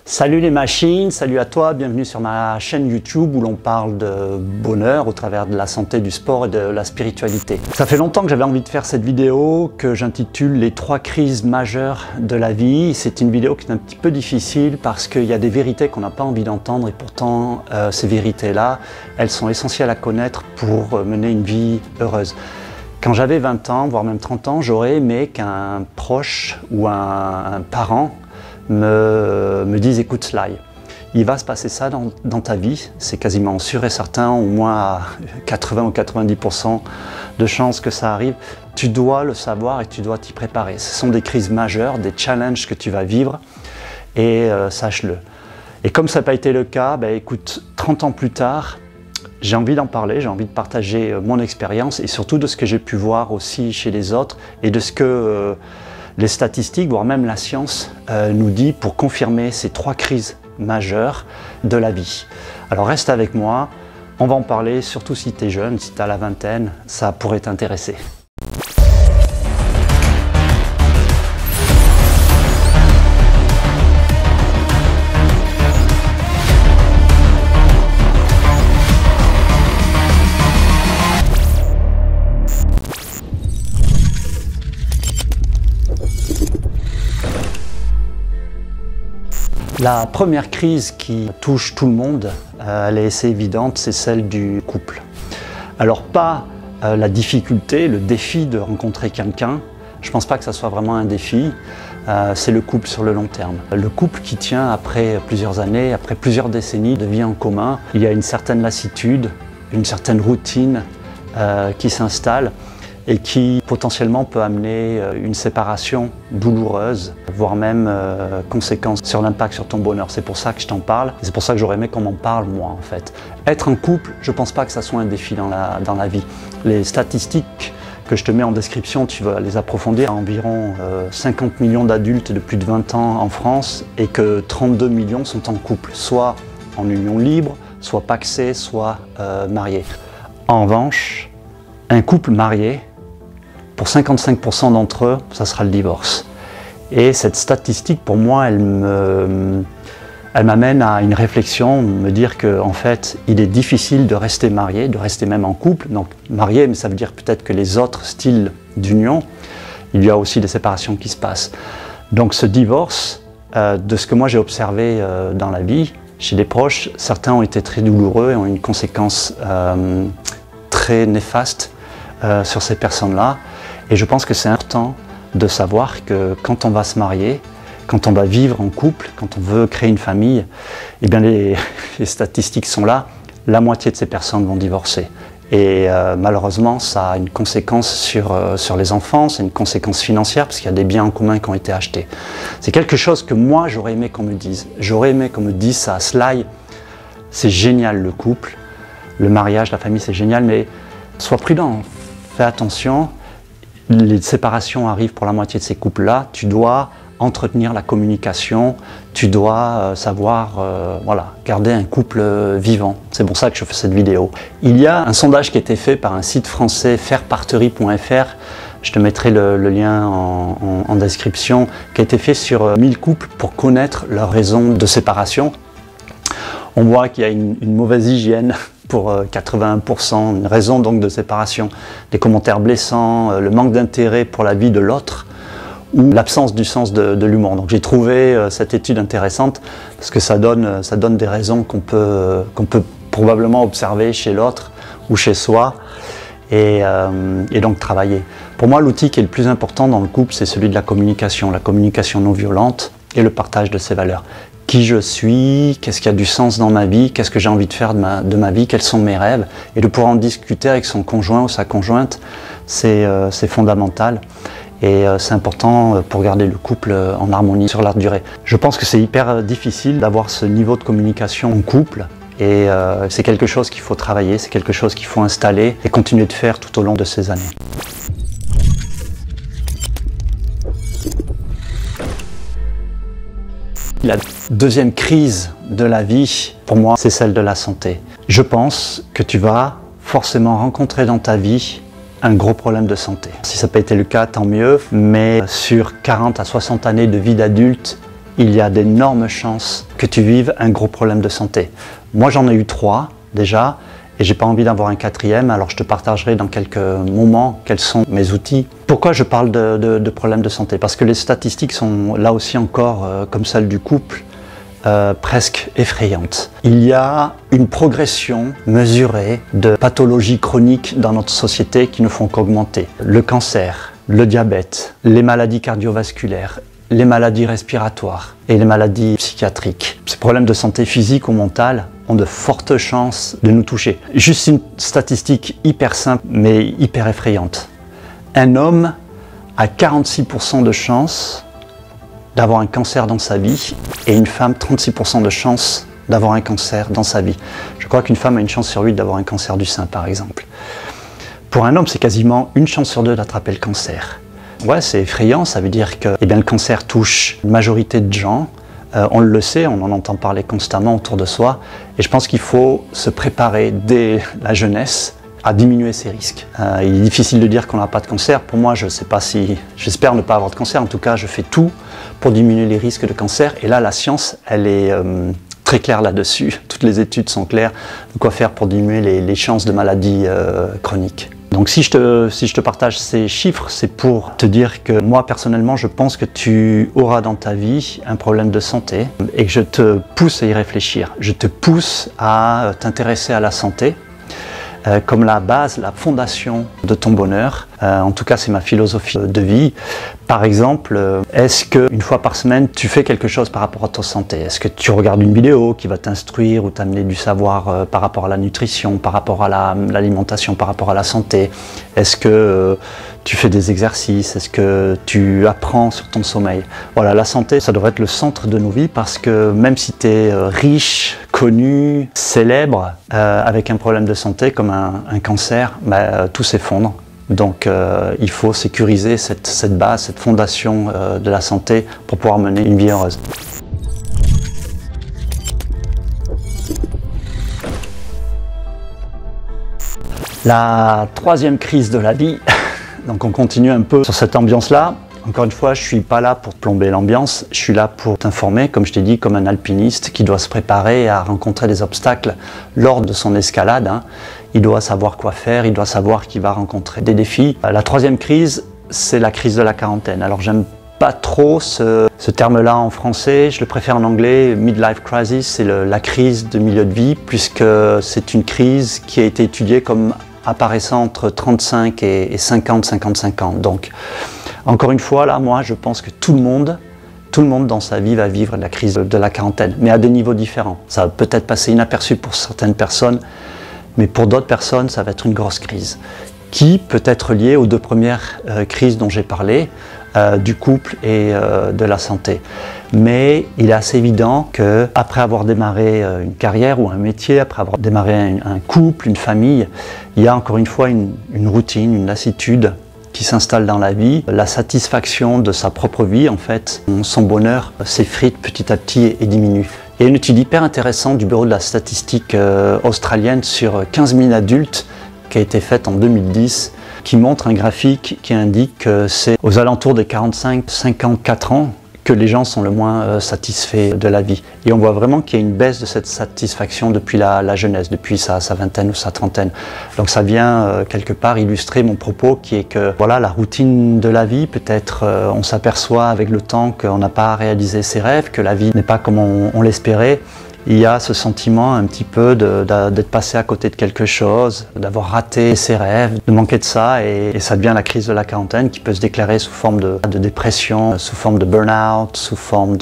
Salut les machines, salut à toi, bienvenue sur ma chaîne YouTube où l'on parle de bonheur au travers de la santé, du sport et de la spiritualité. Ça fait longtemps que j'avais envie de faire cette vidéo que j'intitule les 3 crises majeures de la vie. C'est une vidéo qui est un petit peu difficile parce qu'il y a des vérités qu'on n'a pas envie d'entendre et pourtant ces vérités-là, elles sont essentielles à connaître pour mener une vie heureuse. Quand j'avais 20 ans, voire même 30 ans, j'aurais aimé qu'un proche ou un parent me disent écoute Sly, il va se passer ça dans ta vie, c'est quasiment sûr et certain, au moins à 80 ou 90% de chances que ça arrive. Tu dois le savoir et tu dois t'y préparer. Ce sont des crises majeures, des challenges que tu vas vivre et sache-le. Et comme ça n'a pas été le cas, écoute, 30 ans plus tard, j'ai envie d'en parler, j'ai envie de partager mon expérience et surtout de ce que j'ai pu voir aussi chez les autres et de ce que les statistiques, voire même la science, nous dit pour confirmer ces 3 crises majeures de la vie. Alors reste avec moi, on va en parler, surtout si tu es jeune, si tu as la vingtaine, ça pourrait t'intéresser. La première crise qui touche tout le monde, elle est assez évidente, c'est celle du couple. Alors pas la difficulté, le défi de rencontrer quelqu'un, je ne pense pas que ça soit vraiment un défi, c'est le couple sur le long terme. Le couple qui tient après plusieurs années, après plusieurs décennies de vie en commun, il y a une certaine lassitude, une certaine routine qui s'installe et qui potentiellement peut amener une séparation douloureuse, voire même conséquences sur l'impact sur ton bonheur. C'est pour ça que je t'en parle, et c'est pour ça que j'aurais aimé qu'on m'en parle moi en fait. Être en couple, je ne pense pas que ça soit un défi dans la vie. Les statistiques que je te mets en description, tu vas les approfondir, environ 50 millions d'adultes de plus de 20 ans en France et que 32 millions sont en couple, soit en union libre, soit pacsés, soit mariés. En revanche, un couple marié, pour 55% d'entre eux, ça sera le divorce. Et cette statistique, pour moi, elle m'amène à une réflexion, me dire qu'en fait, il est difficile de rester marié, de rester même en couple. Donc marié, mais ça veut dire peut-être que les autres styles d'union, il y a aussi des séparations qui se passent. Donc ce divorce, de ce que moi j'ai observé dans la vie, chez des proches, certains ont été très douloureux et ont une conséquence très néfaste sur ces personnes-là. Et je pense que c'est important de savoir que quand on va se marier, quand on va vivre en couple, quand on veut créer une famille, eh bien les statistiques sont là, la moitié de ces personnes vont divorcer. Et malheureusement, ça a une conséquence sur les enfants, c'est une conséquence financière parce qu'il y a des biens en commun qui ont été achetés. C'est quelque chose que moi j'aurais aimé qu'on me dise. J'aurais aimé qu'on me dise ça, Sly, c'est génial le couple, le mariage, la famille c'est génial, mais sois prudent, fais attention. Les séparations arrivent pour la moitié de ces couples-là, tu dois entretenir la communication, tu dois savoir garder un couple vivant. C'est pour ça que je fais cette vidéo. Il y a un sondage qui a été fait par un site français, fairparterie.fr, je te mettrai le lien en description, qui a été fait sur 1000 couples pour connaître leurs raisons de séparation. On voit qu'il y a une mauvaise hygiène pour 81%, une raison donc de séparation, des commentaires blessants, le manque d'intérêt pour la vie de l'autre ou l'absence du sens de l'humour. Donc j'ai trouvé cette étude intéressante parce que ça donne des raisons qu'on peut probablement observer chez l'autre ou chez soi et donc travailler. Pour moi, l'outil qui est le plus important dans le couple, c'est celui de la communication non violente et le partage de ses valeurs. Qui je suis, qu'est-ce qui a du sens dans ma vie, qu'est-ce que j'ai envie de faire de ma vie, quels sont mes rêves, et de pouvoir en discuter avec son conjoint ou sa conjointe, c'est fondamental et c'est important pour garder le couple en harmonie sur la durée. Je pense que c'est hyper difficile d'avoir ce niveau de communication en couple et c'est quelque chose qu'il faut travailler, c'est quelque chose qu'il faut installer et continuer de faire tout au long de ces années. La deuxième crise de la vie, pour moi, c'est celle de la santé. Je pense que tu vas forcément rencontrer dans ta vie un gros problème de santé. Si ça n'a pas été le cas, tant mieux, mais sur 40 à 60 années de vie d'adulte, il y a d'énormes chances que tu vives un gros problème de santé. Moi, j'en ai eu 3 déjà, et j'ai pas envie d'avoir un 4e, alors je te partagerai dans quelques moments quels sont mes outils. Pourquoi je parle de problèmes de santé? Parce que les statistiques sont là aussi encore, comme celles du couple, presque effrayantes. Il y a une progression mesurée de pathologies chroniques dans notre société qui ne font qu'augmenter. Le cancer, le diabète, les maladies cardiovasculaires, les maladies respiratoires et les maladies psychiatriques. Ces problèmes de santé physique ou mentale ont de fortes chances de nous toucher. Juste une statistique hyper simple mais hyper effrayante. Un homme a 46% de chances d'avoir un cancer dans sa vie et une femme 36% de chances d'avoir un cancer dans sa vie. Je crois qu'une femme a une chance sur 8 d'avoir un cancer du sein par exemple. Pour un homme, c'est quasiment une chance sur 2 d'attraper le cancer. Ouais, c'est effrayant, ça veut dire que le cancer touche une majorité de gens. On le sait, on en entend parler constamment autour de soi. Et je pense qu'il faut se préparer dès la jeunesse à diminuer ses risques. Il est difficile de dire qu'on n'a pas de cancer. Pour moi, je ne sais pas si... J'espère ne pas avoir de cancer. En tout cas, je fais tout pour diminuer les risques de cancer. Et là, la science, elle est très claire là-dessus. Toutes les études sont claires de quoi faire pour diminuer les chances de maladies chroniques. Donc si je te partage ces chiffres, c'est pour te dire que moi personnellement, je pense que tu auras dans ta vie un problème de santé et que je te pousse à y réfléchir. Je te pousse à t'intéresser à la santé comme la base, la fondation de ton bonheur. En tout cas, c'est ma philosophie de vie. Par exemple, est-ce qu'une fois par semaine, tu fais quelque chose par rapport à ta santé? Est-ce que tu regardes une vidéo qui va t'instruire ou t'amener du savoir par rapport à la nutrition, par rapport à l'alimentation, par rapport à la santé? Est-ce que tu fais des exercices? Est-ce que tu apprends sur ton sommeil? Voilà, la santé, ça devrait être le centre de nos vies parce que même si tu es riche, connu, célèbre, avec un problème de santé comme un cancer, tout s'effondre. Donc il faut sécuriser cette base, cette fondation de la santé pour pouvoir mener une vie heureuse. La 3e crise de la vie, donc on continue un peu sur cette ambiance-là. Encore une fois, je ne suis pas là pour plomber l'ambiance, je suis là pour t'informer, comme je t'ai dit, comme un alpiniste qui doit se préparer à rencontrer des obstacles lors de son escalade. Il doit savoir quoi faire, il doit savoir qu'il va rencontrer des défis. La 3e crise, c'est la crise de la quarantaine. Alors j'aime pas trop ce terme-là en français, je le préfère en anglais. Midlife crisis, c'est la crise de milieu de vie, puisque c'est une crise qui a été étudiée comme apparaissant entre 35 et 50-55 ans. Donc, encore une fois, là, moi, je pense que tout le monde dans sa vie va vivre la crise de la quarantaine, mais à des niveaux différents. Ça va peut-être passer inaperçu pour certaines personnes, mais pour d'autres personnes, ça va être une grosse crise, qui peut être liée aux 2 premières crises dont j'ai parlé, du couple et de la santé. Mais il est assez évident qu'après avoir démarré une carrière ou un métier, après avoir démarré un couple, une famille, il y a encore une fois une routine, une lassitude qui s'installe dans la vie. La satisfaction de sa propre vie, en fait, son bonheur s'effrite petit à petit et diminue. Il y a une étude hyper intéressante du Bureau de la statistique australienne sur 15 000 adultes qui a été faite en 2010, qui montre un graphique qui indique que c'est aux alentours des 45-54 ans que les gens sont le moins satisfaits de la vie. Et on voit vraiment qu'il y a une baisse de cette satisfaction depuis la jeunesse, depuis sa vingtaine ou sa trentaine. Donc ça vient quelque part illustrer mon propos qui est que voilà, la routine de la vie, peut-être on s'aperçoit avec le temps qu'on n'a pas réalisé ses rêves, que la vie n'est pas comme on l'espérait. Il y a ce sentiment un petit peu d'être passé à côté de quelque chose, d'avoir raté ses rêves, de manquer de ça, et ça devient la crise de la quarantaine qui peut se déclarer sous forme de dépression, sous forme de burn-out, sous forme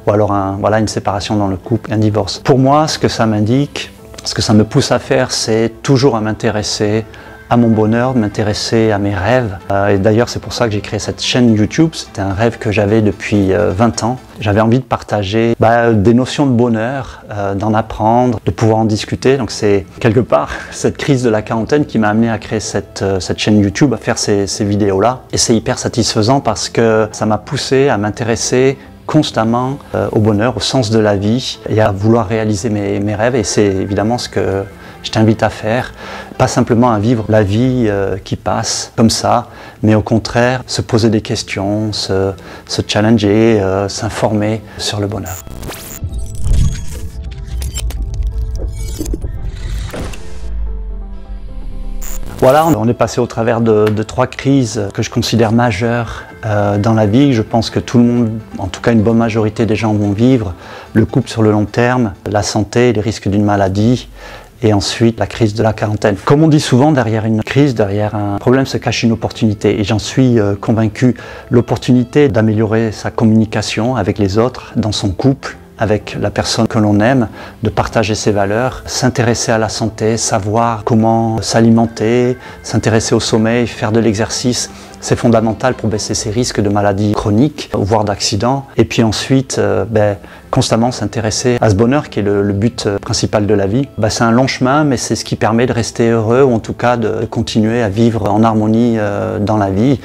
ou alors une séparation dans le couple, un divorce. Pour moi, ce que ça m'indique, ce que ça me pousse à faire, c'est toujours à m'intéresser à mon bonheur, de m'intéresser à mes rêves. Et d'ailleurs, c'est pour ça que j'ai créé cette chaîne YouTube. C'était un rêve que j'avais depuis 20 ans. J'avais envie de partager des notions de bonheur, d'en apprendre, de pouvoir en discuter. Donc c'est quelque part cette crise de la quarantaine qui m'a amené à créer cette chaîne YouTube, à faire ces vidéos-là. Et c'est hyper satisfaisant parce que ça m'a poussé à m'intéresser constamment au bonheur, au sens de la vie et à vouloir réaliser mes rêves. Et c'est évidemment ce que je t'invite à faire. Pas simplement à vivre la vie qui passe comme ça, mais au contraire, se poser des questions, se challenger, s'informer sur le bonheur. Voilà, on est passé au travers de 3 crises que je considère majeures dans la vie. Je pense que tout le monde, en tout cas une bonne majorité des gens vont vivre. Le couple sur le long terme, la santé, les risques d'une maladie et ensuite la crise de la quarantaine. Comme on dit souvent, derrière une crise, derrière un problème se cache une opportunité et j'en suis convaincu. L'opportunité d'améliorer sa communication avec les autres, dans son couple, avec la personne que l'on aime, de partager ses valeurs, s'intéresser à la santé, savoir comment s'alimenter, s'intéresser au sommeil, faire de l'exercice. C'est fondamental pour baisser ses risques de maladies chroniques, voire d'accidents. Et puis ensuite, constamment s'intéresser à ce bonheur qui est le but principal de la vie. C'est un long chemin, mais c'est ce qui permet de rester heureux, ou en tout cas de continuer à vivre en harmonie dans la vie.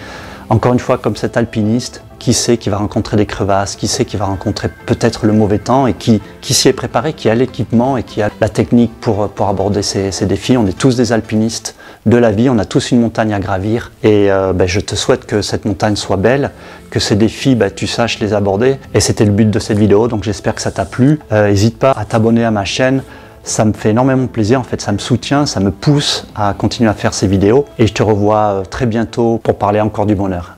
Encore une fois, comme cet alpiniste, qui sait qu'il va rencontrer des crevasses, qui sait qu'il va rencontrer peut-être le mauvais temps et qui s'y est préparé, qui a l'équipement et qui a la technique pour aborder ces défis. On est tous des alpinistes de la vie, on a tous une montagne à gravir et je te souhaite que cette montagne soit belle, que ces défis, tu saches les aborder. Et c'était le but de cette vidéo, donc j'espère que ça t'a plu. N'hésite pas à t'abonner à ma chaîne. Ça me fait énormément plaisir, en fait, ça me soutient, ça me pousse à continuer à faire ces vidéos. Et je te revois très bientôt pour parler encore du bonheur.